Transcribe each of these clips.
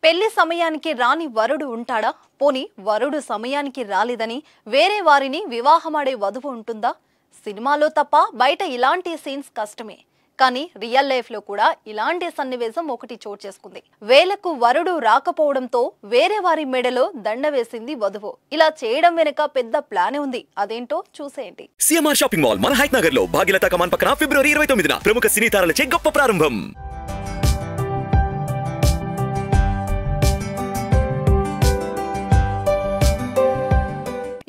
పెళ్లి సమయానికి రాని వరుడు ఉంటాడా? పోని వరుడు సమయానికి రాలేదని వేరే వారిని వివాహమాడే వధువు ఉంటుందా? సినిమాలో తప్ప బయట ఇలాంటి సీన్స్ కష్టమే. కానీ రియల్ లైఫ్ లో కూడా ఇలాంటి సన్నివేశం ఒకటి చోటు చేసుకుంది. వేలకు వరుడు రాకపోవడంతో వేరే వారి మెడలో దండ వేసింది వధువు. ఇలా చేయడం వెనుక పెద్ద ప్లానే ఉంది. అదేంటో చూసేయండి. సిఎంఆర్ షాపింగ్ మాల్ మన హైట్ నగర్ లో భాగ్యలత కమాన్ పక్కన ఫిబ్రవరి 29న ప్రముఖ సినీ తారలచే గొప్ప ప్రారంభం.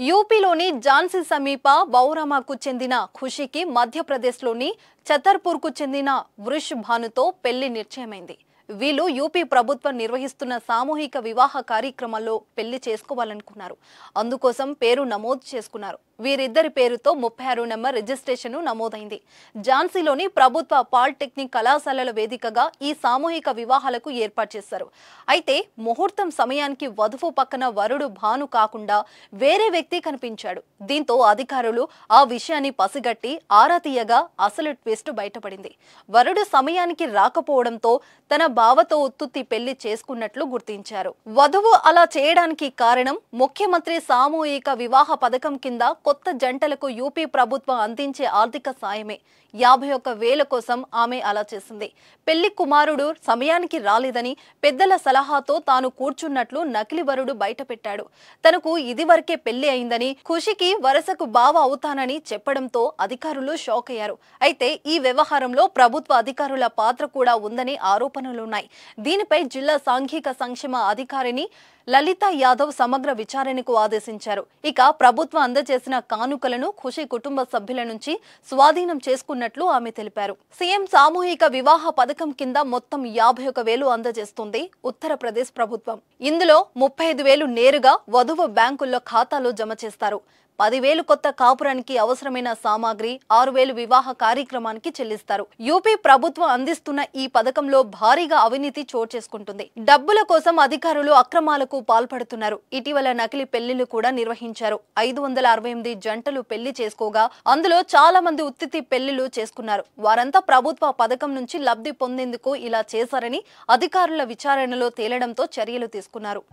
యూపీలోని ఝాన్సీ సమీప బౌరామాకు చెందిన ఖుషీకి మధ్యప్రదేశ్లోని ఛతర్పూర్కు చెందిన వృష్ భానుతో పెళ్లి నిశ్చయమైంది. వీళ్ళు యూపీ ప్రభుత్వం నిర్వహిస్తున్న సామూహిక వివాహ కార్యక్రమాల్లో పెళ్లి చేసుకోవాలనుకున్నారు. అందుకోసం పేరు నమోదు చేసుకున్నారు. వీరిద్దరి పేరుతో 36 నెంబర్ రిజిస్ట్రేషన్ నమోదైంది. ఝాన్సీలోని ప్రభుత్వ పాలిటెక్నిక్ కళాశాలల వేదికగా ఈ సామూహిక వివాహాలకు ఏర్పాటు చేశారు. అయితే ముహూర్తం సమయానికి వధువు పక్కన వరుడు భాను కాకుండా వేరే వ్యక్తి కనిపించాడు. దీంతో అధికారులు ఆ విషయాన్ని పసిగట్టి ఆరా తీయగా అసలు ట్విస్ట్ బయటపడింది. వరుడు సమయానికి రాకపోవడంతో తన బావతో ఉత్తుత్తి పెళ్లి చేసుకున్నట్లు గుర్తించారు. వధువు అలా చేయడానికి కారణం ముఖ్యమంత్రి సామూహిక వివాహ పథకం కింద కొత్త జంటలకు యూపీ ప్రభుత్వం అందించే ఆర్థిక సాయమే. 51,000 కోసం ఆమె అలా చేసింది. పెళ్లి కుమారుడు సమయానికి రాలేదని పెద్దల సలహాతో తాను కూర్చున్నట్లు నకిలీ వరుడు బయటపెట్టాడు. తనకు ఇదివరకే పెళ్లి అయిందని, ఖుషికి వరసకు బావ అవుతానని చెప్పడంతో అధికారులు షాక్ అయ్యారు. అయితే ఈ వ్యవహారంలో ప్రభుత్వ అధికారుల పాత్ర కూడా ఉందని ఆరోపణలున్నాయి. దీనిపై జిల్లా సాంఘిక సంక్షేమ అధికారిని లలితా యాదవ్ సమగ్ర విచారణకు ఆదేశించారు. ఇక ప్రభుత్వం అందజేసిన కానుకలను ఖుషి కుటుంబ సభ్యుల నుంచి స్వాధీనం చేసుకున్నట్లు ఆమె తెలిపారు. సీఎం సామూహిక వివాహ పథకం కింద మొత్తం 51,000 అందజేస్తుంది ఉత్తరప్రదేశ్ ప్రభుత్వం. ఇందులో 35,000 నేరుగా వధువు బ్యాంకుల్లో ఖాతాలో జమ చేస్తారు. 10,000 కొత్త కాపురానికి అవసరమైన సామాగ్రి, 6,000 వివాహ కార్యక్రమానికి చెల్లిస్తారు. యూపీ ప్రభుత్వం అందిస్తున్న ఈ పథకంలో భారీగా అవినీతి చోటు చేసుకుంటుంది. డబ్బుల కోసం అధికారులు అక్రమాలకు పాల్పడుతున్నారు. ఇటీవల నకిలీ పెళ్లిళ్లు కూడా నిర్వహించారు. 568 జంటలు పెళ్లి చేసుకోగా అందులో చాలా మంది ఉత్తితి పెళ్లిళ్లు చేసుకున్నారు. వారంతా ప్రభుత్వ పథకం నుంచి లబ్ధి పొందేందుకు ఇలా చేశారని అధికారుల విచారణలో తేలడంతో చర్యలు తీసుకున్నారు.